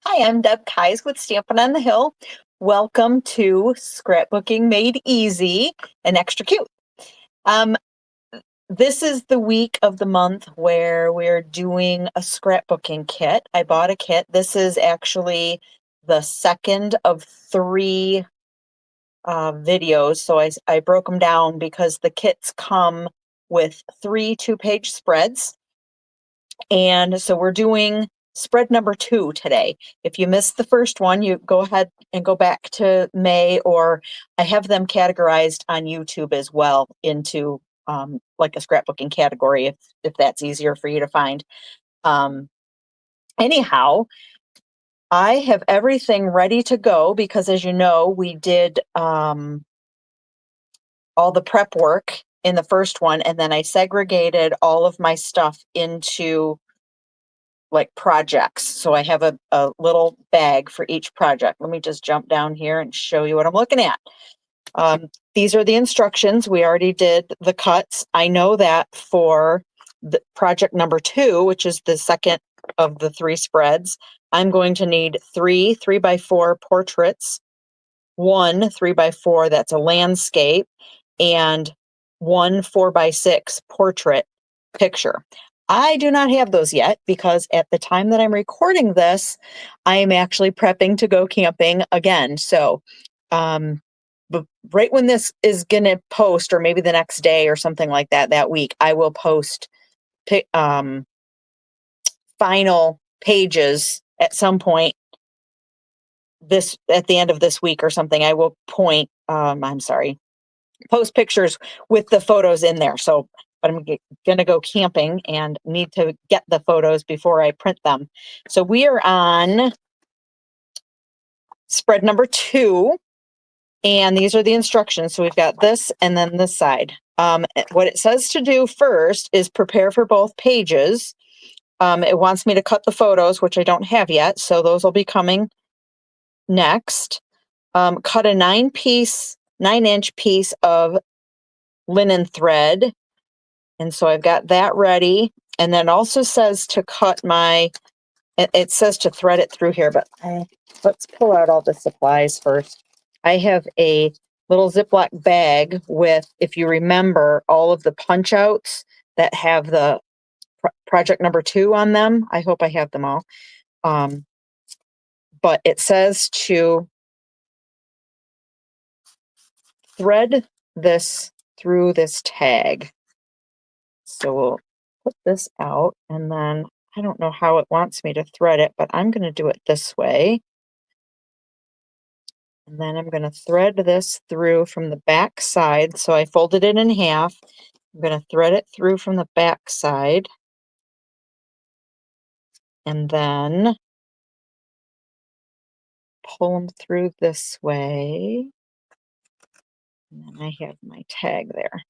Hi, I'm Deb Kais with Stampin' on the Hill. Welcome to Scrapbooking Made Easy and Extra Cute. Um, this is the week of the month where we're doing a scrapbooking kit. I bought a kit. This is actually the second of three videos. So I broke them down because the kits come with three 2-page spreads. And so we're doing spread number 2 today. If you missed the first one, you go ahead and go back to May, or I have them categorized on YouTube as well into like a scrapbooking category if that's easier for you to find. Um, anyhow, I have everything ready to go because, as you know, we did all the prep work in the first one, and then I segregated all of my stuff into like projects. So I have a little bag for each project. Let me just jump down here and show you what I'm looking at. These are the instructions. We already did the cuts. I know that for the project number 2, which is the second of the 3 spreads, I'm going to need 3 3x4 portraits, 1 3x4 that's a landscape, and 1 4x6 portrait picture. I do not have those yet because at the time that I'm recording this, I am actually prepping to go camping again. So, but right when this is going to post, or maybe the next day or something like that, that week, I will post final pages at some point this at the end of this week or something. I will post pictures with the photos in there. So, but I'm going to go camping and need to get the photos before I print them. So we are on spread number 2, and these are the instructions. So we've got this and then this side. What it says to do first is prepare for both pages. It wants me to cut the photos, which I don't have yet. So those will be coming next. Cut a 9-inch piece of linen thread. And so I've got that ready. And then also says to cut it says to thread it through here, but let's pull out all the supplies first. I have a little Ziploc bag with, if you remember, all of the punch outs that have the project number 2 on them. I hope I have them all. But it says to thread this through this tag. So we'll put this out, and then I don't know how it wants me to thread it, but I'm going to do it this way. And then I'm going to thread this through from the back side. So I folded it in half. I'm going to thread it through from the back side. And then pull them through this way. And then I have my tag there.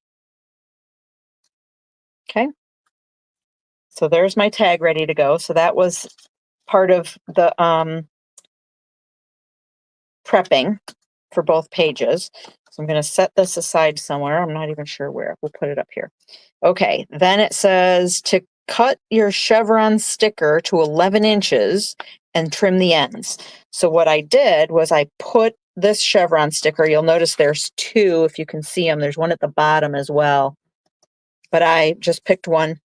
Okay. So there's my tag ready to go. So that was part of the prepping for both pages. So I'm going to set this aside somewhere. I'm not even sure where. We'll put it up here. Okay, then it says to cut your chevron sticker to 11 inches and trim the ends. So what I did was I put this chevron sticker, you'll notice there's 2, if you can see them. There's one at the bottom as well. But I just picked one,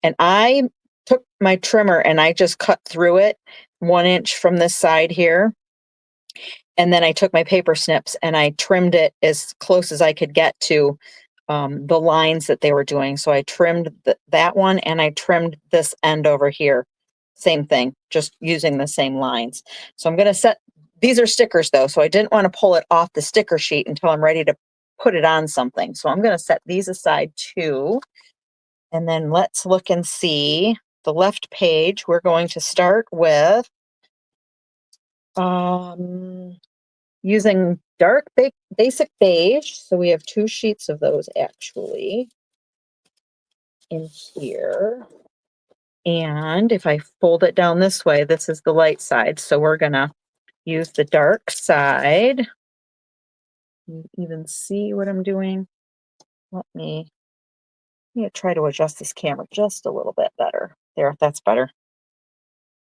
and I took my trimmer and I just cut through it 1 inch from this side here. And then I took my paper snips and I trimmed it as close as I could get to the lines that they were doing. So I trimmed that one, and I trimmed this end over here. Same thing, just using the same lines. So I'm going to set, these are stickers though, so I didn't want to pull it off the sticker sheet until I'm ready to put it on something. So I'm going to set these aside too. And then let's look and see the left page. We're going to start with using dark basic beige. So we have 2 sheets of those actually in here. And if I fold it down this way, this is the light side. So we're gonna use the dark side. You even see what I'm doing? Let me try to adjust this camera just a little bit better. There, that's better.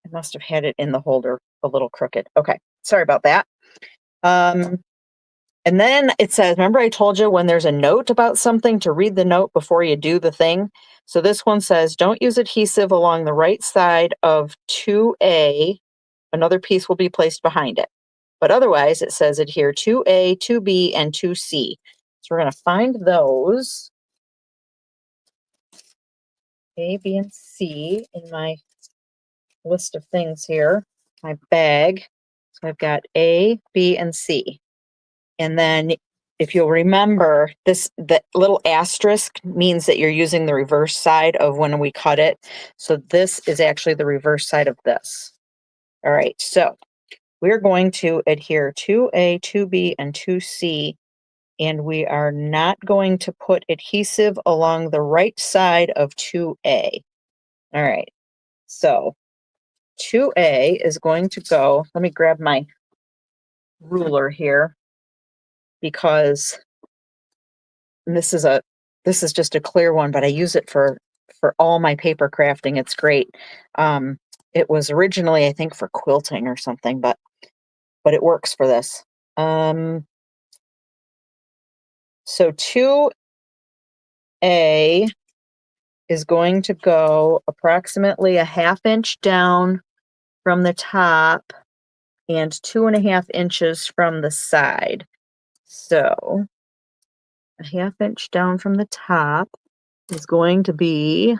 I must have had it in the holder a little crooked. Okay, sorry about that. And then it says, remember I told you when there's a note about something to read the note before you do the thing? So this one says, don't use adhesive along the right side of 2A. Another piece will be placed behind it. But otherwise, it says adhere 2A, 2B, and 2C. So we're going to find those, A, B, and C, in my list of things here, my bag. So I've got A, B, and C. And then if you'll remember, the little asterisk means that you're using the reverse side of when we cut it. So this is actually the reverse side of this. All right, so we're going to adhere 2A, 2B, and 2C, and we are not going to put adhesive along the right side of 2A. All right, so 2A is going to go, let me grab my ruler here, because this is just a clear one, but I use it for all my paper crafting. It's great. It was originally, I think, for quilting or something, but it works for this. So 2A is going to go approximately a ½ inch down from the top and 2.5 inches from the side. So a ½ inch down from the top is going to be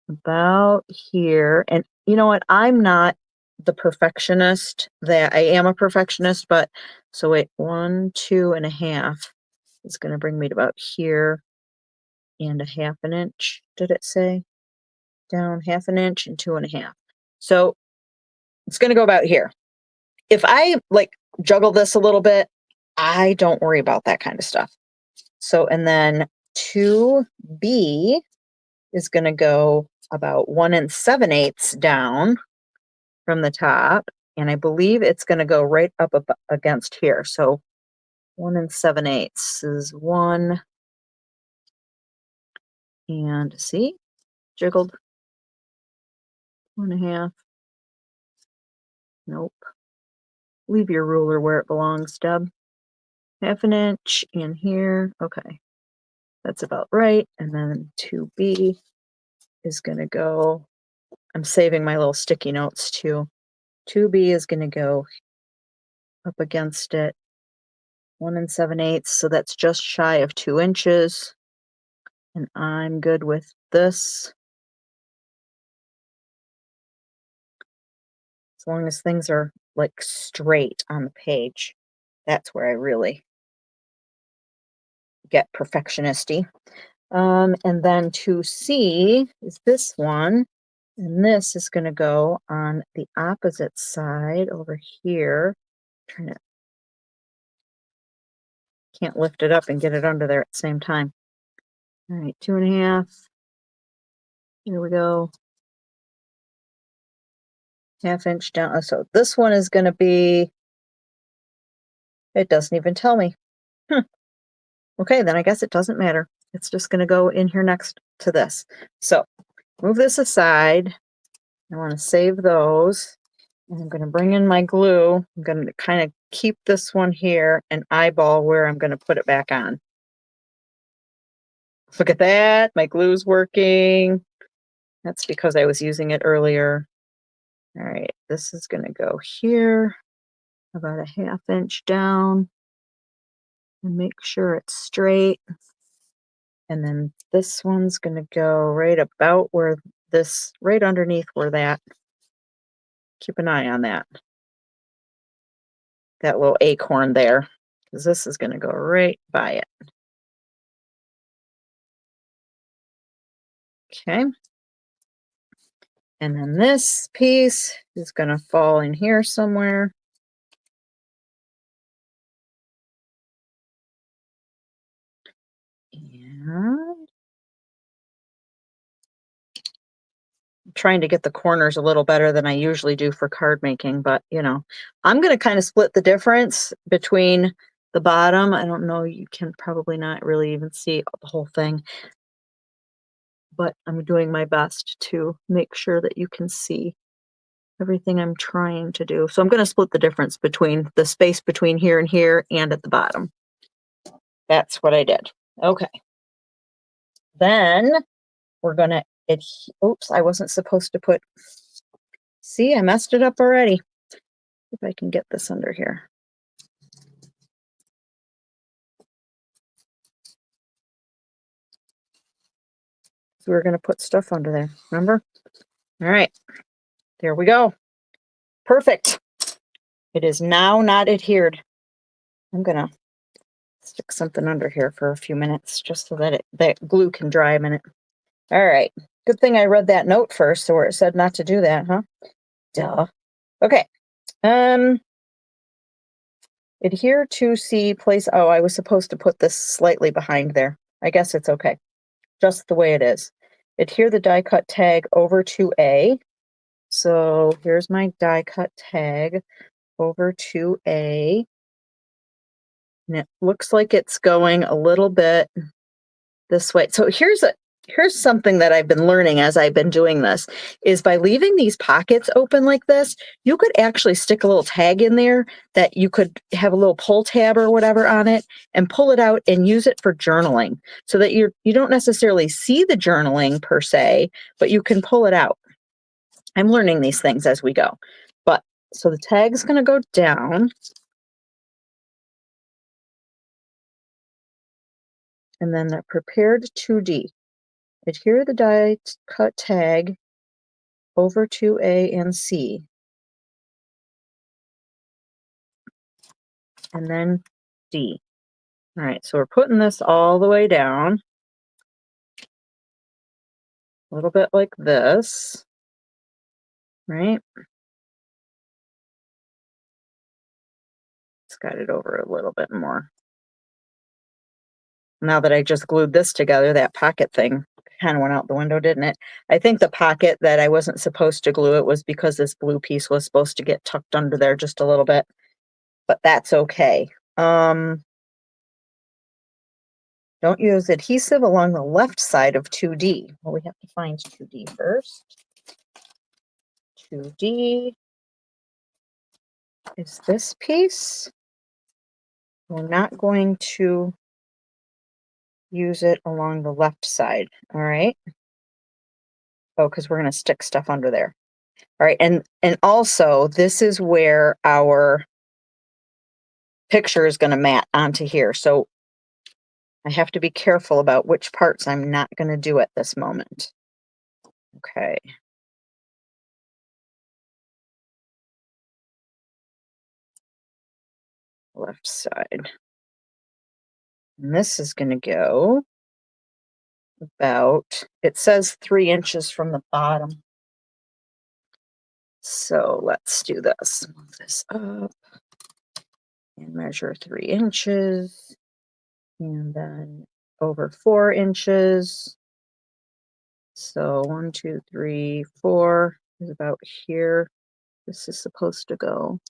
about here. And you know what? I'm not the perfectionist that I am a perfectionist, but so wait, 1, 2.5 is going to bring me to about here and a ½ inch. Did it say? Down ½ inch and 2.5. So it's going to go about here. If I like juggle this a little bit, I don't worry about that kind of stuff. So, and then 2B is going to go about 1 7/8 down from the top. And I believe it's going to go right up against here. So 1 7/8 is 1. And see, jiggled 1.5. Nope. Leave your ruler where it belongs, Deb. ½ inch in here. Okay. That's about right. And then 2B is going to go, I'm saving my little sticky notes too. 2B is going to go up against it 1 7/8. So that's just shy of 2 inches. And I'm good with this. As long as things are like straight on the page, that's where I really get perfectionisty. And then 2C is this one. And this is going to go on the opposite side over here. Trying to, can't lift it up and get it under there at the same time. All right, 2.5. Here we go. ½ inch down. So this one is going to be, it doesn't even tell me. Okay, then I guess it doesn't matter. It's just going to go in here next to this. So move this aside. I want to save those. I'm going to bring in my glue. I'm going to kind of keep this one here and eyeball where I'm going to put it back on. Look at that. My glue's working. That's because I was using it earlier. All right, this is going to go here, about a ½ inch down, and make sure it's straight. And then this one's going to go right about where this, right underneath where that, keep an eye on that little acorn there, because this is going to go right by it. Okay. And then this piece is going to fall in here somewhere. And I'm trying to get the corners a little better than I usually do for card making, but you know, I'm going to kind of split the difference between the bottom. I don't know, you can probably not really even see the whole thing, but I'm doing my best to make sure that you can see everything I'm trying to do. So I'm going to split the difference between the space between here and at the bottom. That's what I did. Okay. Then we're going to, oops, I wasn't supposed to put, see, I messed it up already. If I can get this under here. So we're going to put stuff under there, remember? All right, there we go. Perfect. It is now not adhered. I'm going to stick something under here for a few minutes just so that that glue can dry a minute. All right. Good thing I read that note first, so where it said not to do that, huh? Duh. Okay. Adhere to C, place. Oh, I was supposed to put this slightly behind there. I guess it's okay. Just the way it is. Adhere the die cut tag over to A. So here's my die cut tag over to A. And it looks like it's going a little bit this way. So here's something that I've been learning as I've been doing this is by leaving these pockets open like this, you could actually stick a little tag in there that you could have a little pull tab or whatever on it and pull it out and use it for journaling so that you don't necessarily see the journaling per se, but you can pull it out. I'm learning these things as we go. But so the tag's going to go down. And then the prepared 2D. Adhere the die cut tag over to A and C. And then D. All right, so we're putting this all the way down. A little bit like this, right? It's got it over a little bit more. Now that I just glued this together, that pocket thing kind of went out the window, didn't it? I think the pocket that I wasn't supposed to glue it was because this blue piece was supposed to get tucked under there just a little bit, but that's okay. Don't use adhesive along the left side of 2D. Well, we have to find 2D first. 2D is this piece. We're not going to use it along the left side, all right? Oh, because we're going to stick stuff under there. All right, and also this is where our picture is going to mat onto here. So I have to be careful about which parts I'm not going to do at this moment. Okay. Left side. And this is going to go about, it says 3 inches from the bottom. So let's do this. Move this up and measure 3 inches. And then over 4 inches. So 1, 2, 3, 4 is about here. This is supposed to go.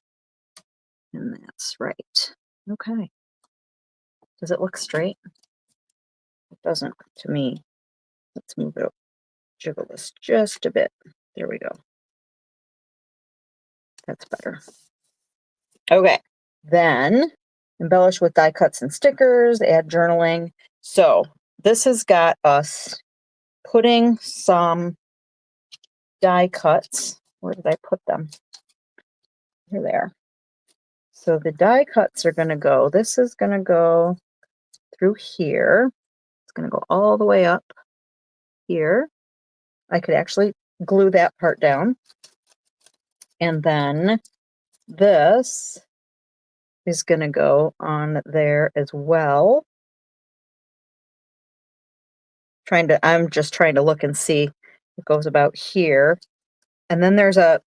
And that's right. Okay. Does it look straight? It doesn't to me. Let's move it up. Jiggle this just a bit. There we go. That's better. Okay. Then embellish with die cuts and stickers, add journaling. So this has got us putting some die cuts. Where did I put them? Here they are. So the die cuts are going to go, this is going to go through here. It's going to go all the way up here. I could actually glue that part down. And then this is going to go on there as well. I'm just trying to look and see. It goes about here. And then there's a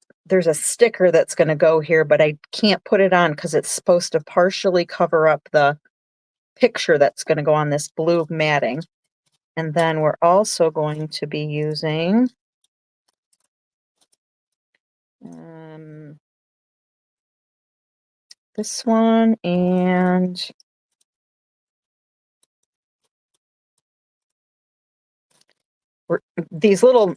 sticker that's going to go here, but I can't put it on because it's supposed to partially cover up the picture that's going to go on this blue matting. And then we're also going to be using this one and these little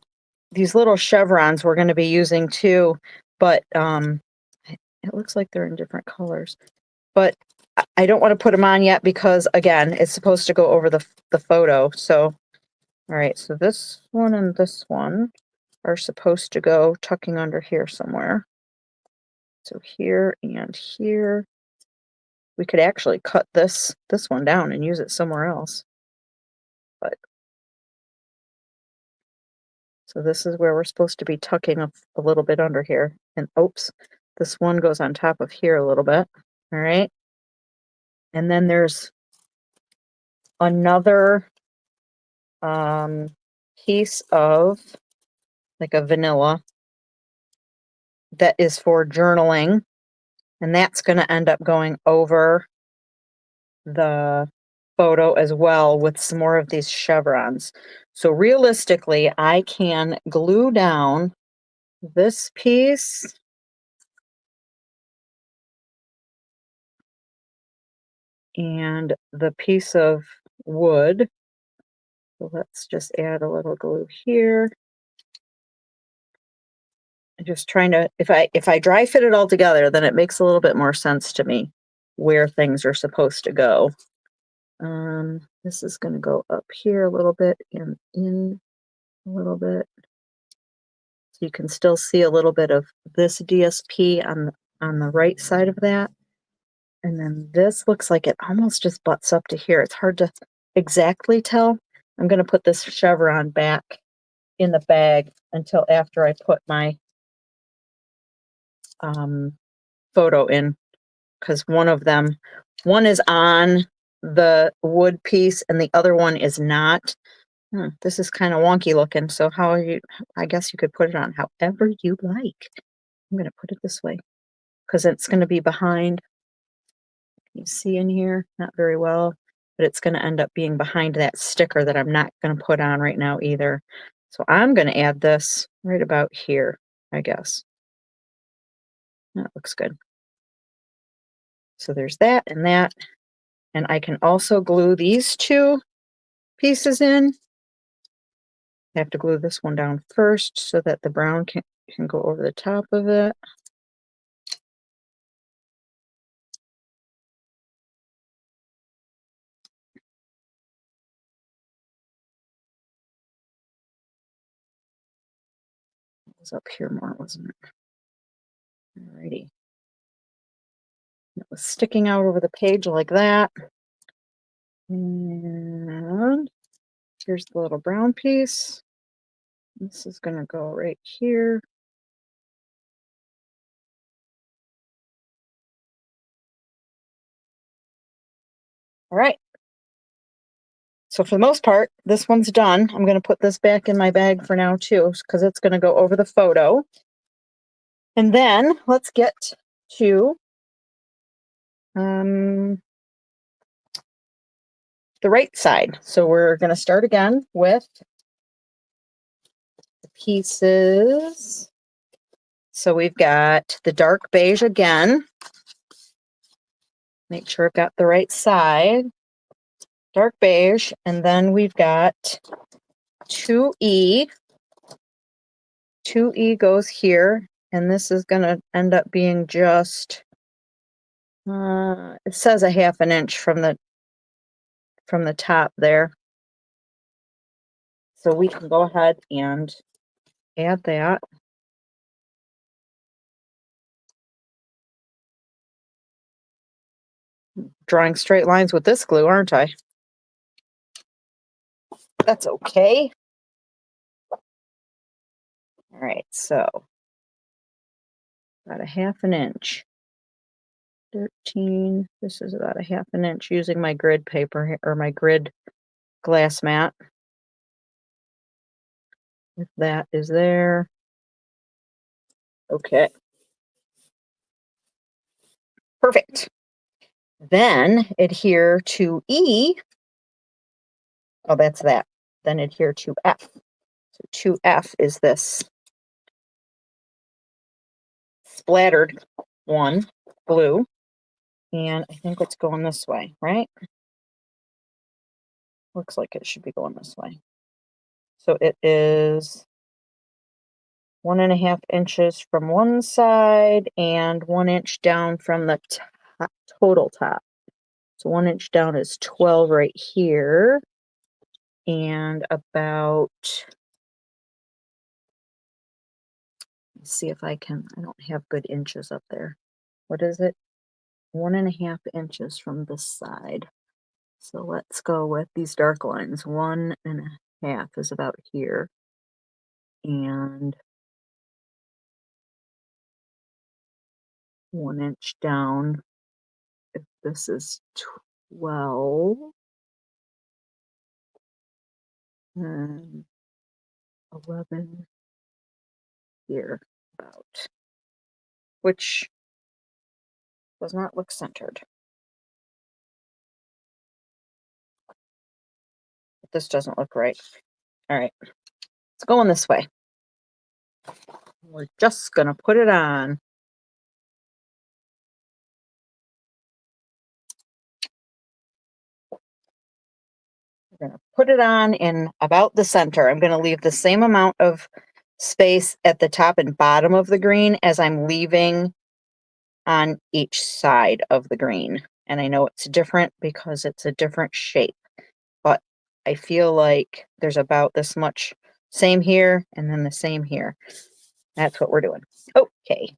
chevrons we're going to be using too, but it looks like they're in different colors. But I don't want to put them on yet because, again, it's supposed to go over the photo. So, all right, so this one and this one are supposed to go tucking under here somewhere. So here and here. We could actually cut this one down and use it somewhere else. But so this is where we're supposed to be tucking a little bit under here. And oops, this one goes on top of here a little bit. All right. And then there's another piece of like a vanilla that is for journaling. And that's going to end up going over the photo as well with some more of these chevrons. So realistically, I can glue down this piece and the piece of wood. So let's just add a little glue here. I'm just trying to, if I dry fit it all together, then it makes a little bit more sense to me where things are supposed to go. This is going to go up here a little bit and in a little bit. So you can still see a little bit of this DSP on the right side of that. And then this looks like it almost just butts up to here. It's hard to exactly tell. I'm going to put this chevron back in the bag until after I put my photo in, because one is on the wood piece and the other one is not. This is kind of wonky looking. So I guess you could put it on however you like. I'm going to put it this way because it's going to be behind. You see in here, not very well, but it's going to end up being behind that sticker that I'm not going to put on right now either. So I'm going to add this right about here, I guess. That looks good. So there's that, and I can also glue these two pieces in. I have to glue this one down first so that the brown can go over the top of it. It was up here more, wasn't it? Alrighty. It was sticking out over the page like that. And here's the little brown piece. This is going to go right here. All right. So for the most part, this one's done. I'm going to put this back in my bag for now too, because it's going to go over the photo. And then let's get to the right side. So we're going to start again with the pieces. So we've got the dark beige again. Make sure I've got the right side. Dark beige. And then we've got 2E. 2E goes here. And this is going to end up being just, it says a ½ inch from the top there. So we can go ahead and add that. Drawing straight lines with this glue, aren't I? That's okay. All right, so about a ½ inch. 13, this is about a ½ inch using my grid paper or my grid glass mat. If that is there. Okay. Perfect. Then adhere to E. Oh, that's that. Then adhere to F. So 2F is this splattered one, blue. And I think it's going this way, right? Looks like it should be going this way. So it is 1.5 inches from one side and 1 inch down from the total top. So 1 inch down is 12 right here. And about, let's see if I don't have good inches up there. What is it? 1.5 inches from this side. So let's go with these dark lines. 1.5 is about here. And 1 inch down, if this is 12, and 11 here about, which does not look centered. This doesn't look right. All right, it's going this way. We're just gonna put it on. We're gonna put it on in about the center. I'm gonna leave the same amount of space at the top and bottom of the green as I'm leaving on each side of the green. And I know it's different because it's a different shape, but I feel like there's about this much same here and then the same here. That's what we're doing. Okay.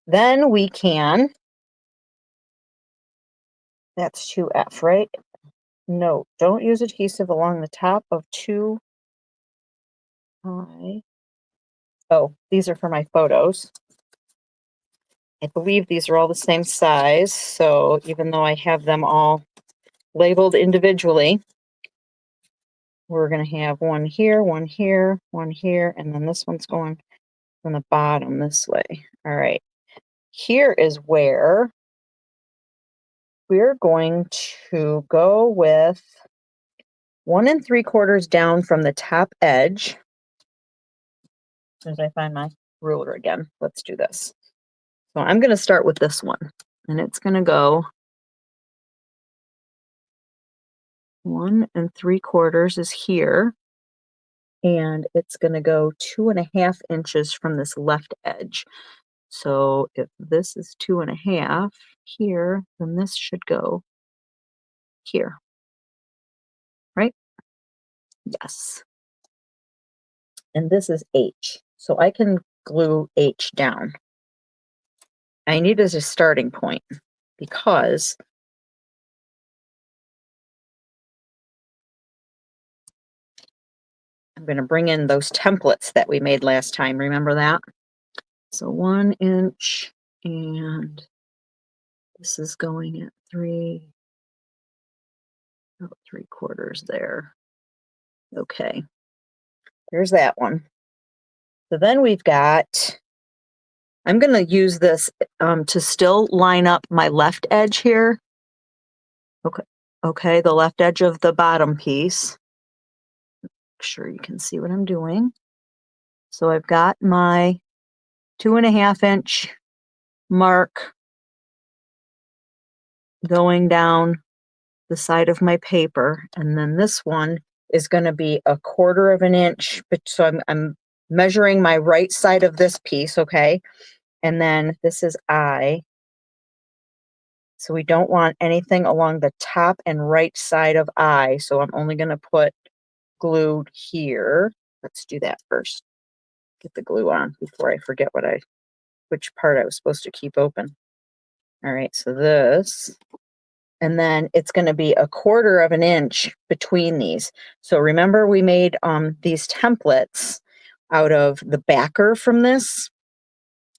Then we can, that's 2F, right? No, don't use adhesive along the top of 2I. Oh, these are for my photos. I believe these are all the same size, so even though I have them all labeled individually, we're going to have one here, one here, one here, and then this one's going from the bottom this way. All right. Here is where we're going to go with 1 3/4 down from the top edge. As soon as I find my ruler again, let's do this. So I'm going to start with this one, and it's going to go 1 3/4 is here, and it's going to go 2.5 inches from this left edge. So if this is 2.5 here, then this should go here, right? Yes. And this is H. So I can glue H down. I need as a starting point because I'm going to bring in those templates that we made last time. Remember that? So 1 inch, and this is going at 3/4 there. Okay, there's that one. So then we've got, I'm going to use this to still line up my left edge here. Okay, the left edge of the bottom piece. Make sure you can see what I'm doing. So I've got my 2.5 inch mark going down the side of my paper, and then this one is going to be 1/4 inch. But so I'm measuring my right side of this piece, okay, and then this is I. So we don't want anything along the top and right side of I. So I'm only going to put glue here. Let's do that first. Get the glue on before I forget which part I was supposed to keep open. All right, so this, and then it's going to be 1/4 inch between these. So remember we made these templates out of the backer from this.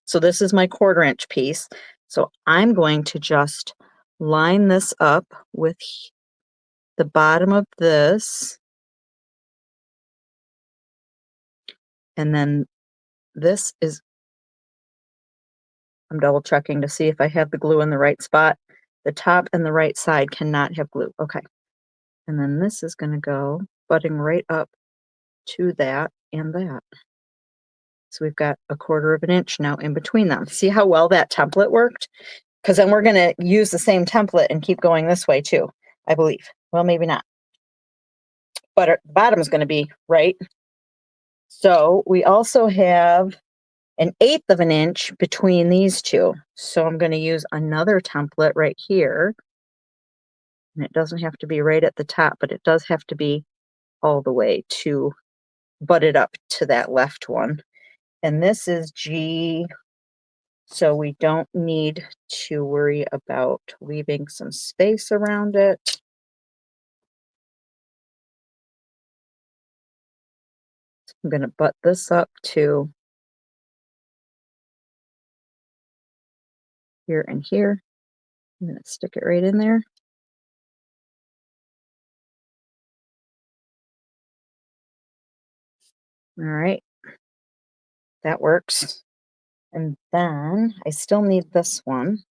So this is my 1/4 inch piece. So I'm going to just line this up with the bottom of this. And then this is, I'm double checking to see if I have the glue in the right spot. The top and the right side cannot have glue. Okay. And then this is going to go butting right up to that and that. So we've got 1/4 inch now in between them. See how well that template worked? Because then we're going to use the same template and keep going this way too, I believe. Well, maybe not. But the bottom is going to be right. So we also have 1/8 of an inch between these two. So I'm going to use another template right here. And it doesn't have to be right at the top, but it does have to be all the way to butt it up to that left one. And this is G, so we don't need to worry about leaving some space around it. I'm going to butt this up to here and here. I'm going to stick it right in there. All right, that works. And then I still need this one.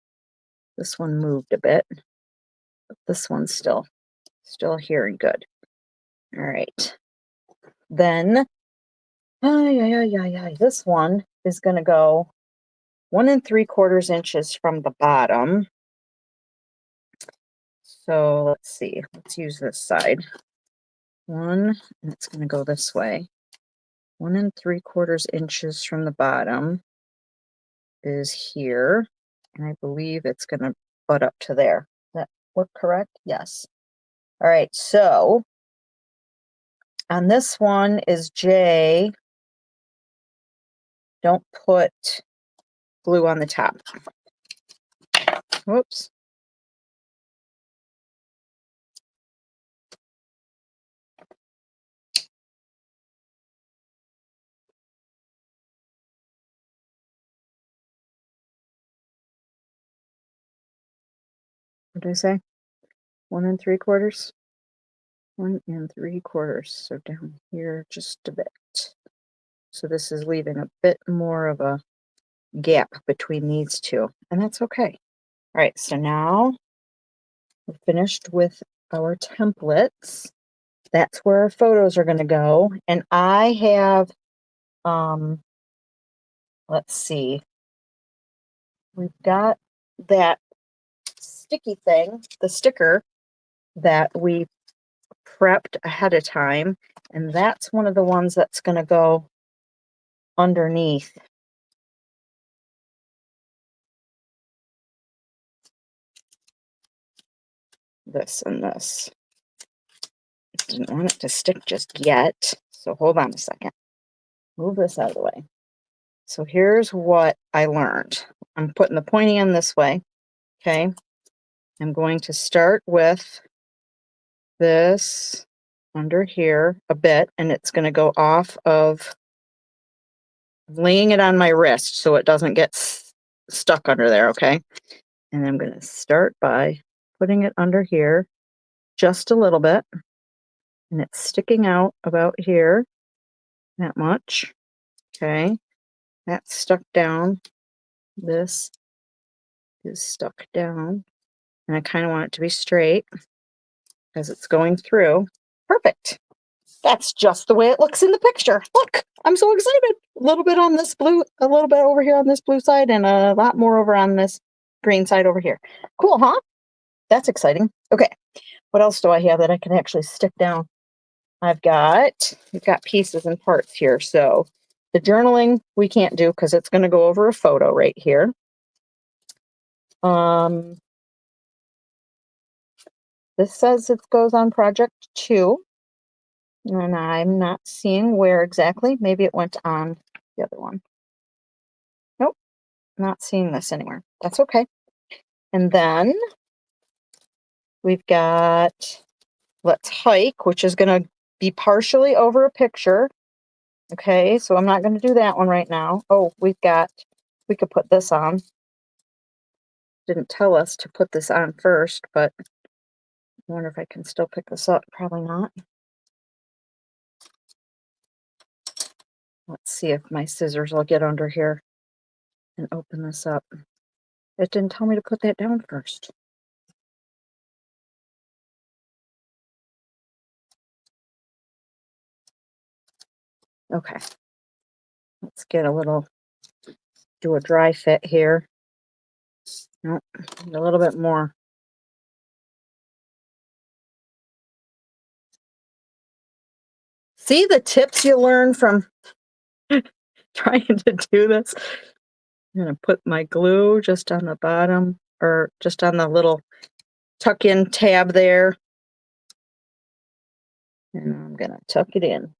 This one moved a bit, but this one's still here and good. All right. Then, this one is going to go 1 3/4 inches from the bottom. So let's see, let's use this side. One, and it's going to go this way. 1 3/4 inches from the bottom is here. And I believe it's going to butt up to there. That look correct? Yes. All right, so on this one is J. Don't put glue on the top. Whoops. What did I say? 1 3/4? 1 3/4. So down here just a bit. So this is leaving a bit more of a gap between these two, and that's okay. All right, so now we're finished with our templates. That's where our photos are going to go. And I have, let's see, we've got that sticky thing, the sticker that we prepped ahead of time, and that's one of the ones that's going to go underneath. This and this. Didn't want it to stick just yet, so hold on a second. Move this out of the way. So here's what I learned. I'm putting the pointy end this way, okay? I'm going to start with this under here a bit, and it's going to go off of laying it on my wrist so it doesn't get stuck under there, okay? And I'm going to start by putting it under here just a little bit, and it's sticking out about here, that much, okay? That's stuck down. This is stuck down, and I kind of want it to be straight as it's going through. Perfect. That's just the way it looks in the picture. Look, I'm so excited. A little bit on this blue, a little bit over here on this blue side, and a lot more over on this green side over here. Cool, huh? That's exciting. Okay, what else do I have that I can actually stick down? We've got pieces and parts here. So the journaling we can't do because it's going to go over a photo right here. This says it goes on project 2. And I'm not seeing where exactly. Maybe it went on the other one. Nope, not seeing this anywhere. That's okay. And then we've got Let's Hike, which is going to be partially over a picture. Okay, so I'm not going to do that one right now. Oh, we could put this on. Didn't tell us to put this on first, but I wonder if I can still pick this up. Probably not. Let's see if my scissors will get under here and open this up. It didn't tell me to put that down first. Okay. Let's get do a dry fit here. Nope, a little bit more. See the tips you learn from trying to do this. I'm gonna put my glue just on the bottom, or just on the little tuck-in tab there. And I'm gonna tuck it in.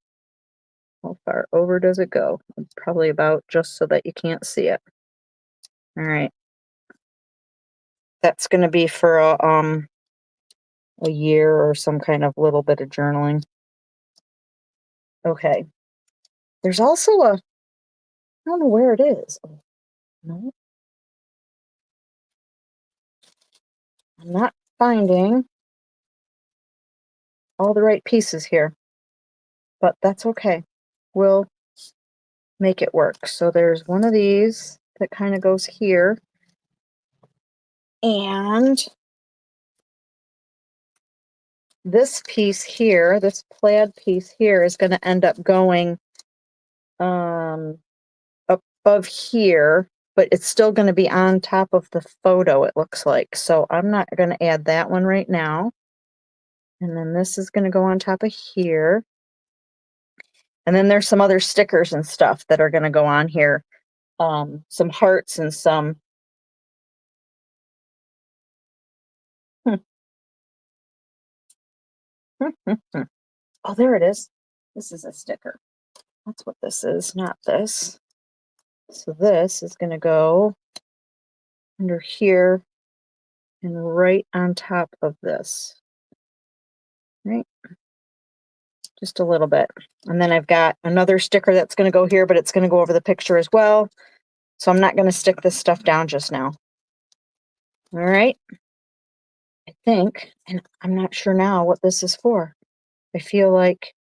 How far over does it go? Probably about just so that you can't see it. All right. That's gonna be for a year or some kind of little bit of journaling. Okay. There's also I don't know where it is. No, I'm not finding all the right pieces here, but that's okay. We'll make it work. So there's one of these that kind of goes here, and this piece here, this plaid piece here, is going to end up going above here, but it's still going to be on top of the photo, it looks like. So I'm not going to add that one right now. And then this is going to go on top of here. And then there's some other stickers and stuff that are going to go on here. Some hearts and some. Oh, there it is. This is a sticker. That's what this is, not this. So this is going to go under here and right on top of this. Right? Just a little bit. And then I've got another sticker that's going to go here, but it's going to go over the picture as well. So I'm not going to stick this stuff down just now. All right. I think, and I'm not sure now what this is for. I feel like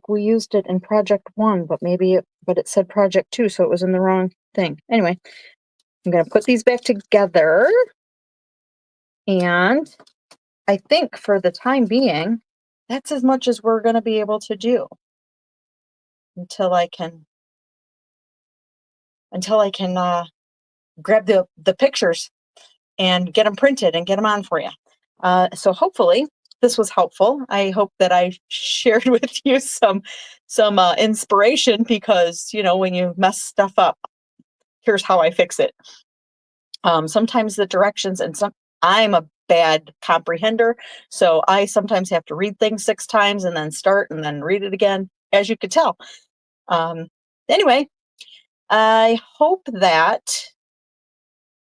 we used it in project 1, but but it said project 2, so it was in the wrong thing. Anyway, I'm going to put these back together, and I think for the time being, that's as much as we're going to be able to do until I can grab the pictures and get them printed and get them on for you. So hopefully this was helpful. I hope that I shared with you some inspiration, because when you mess stuff up, here's how I fix it. Sometimes the directions, and I'm a bad comprehender, so I sometimes have to read things 6 times and then start and then read it again, as you could tell. Anyway, I hope that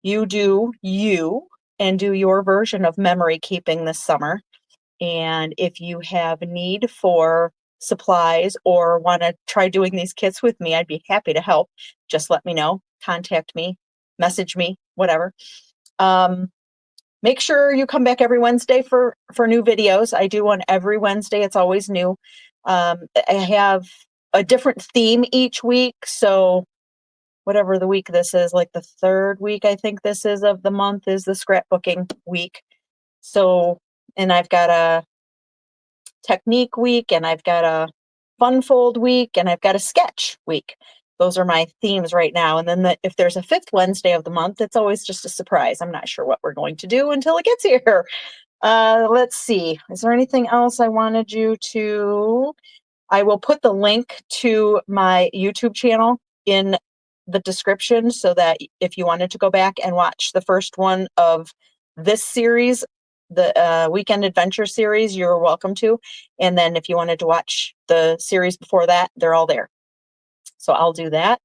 you do you and do your version of memory keeping this summer. And if you have need for supplies or want to try doing these kits with me, I'd be happy to help. Just let me know, contact me, message me, whatever. Make sure you come back every Wednesday for new videos. I do one every Wednesday. It's always new. I have a different theme each week. So whatever the week this is, like the 3rd week, I think this is, of the month, is the scrapbooking week. So, and I've got a technique week, and I've got a fun fold week, and I've got a sketch week. Those are my themes right now. And then if there's a 5th Wednesday of the month, it's always just a surprise. I'm not sure what we're going to do until it gets here. Let's see. Is there anything else I wanted you to? I will put the link to my YouTube channel in the description, so that if you wanted to go back and watch the first one of this series, the Weekend Adventure series, you're welcome to. And then if you wanted to watch the series before that, they're all there. So I'll do that.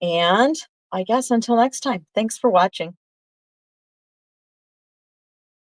And I guess until next time, thanks for watching.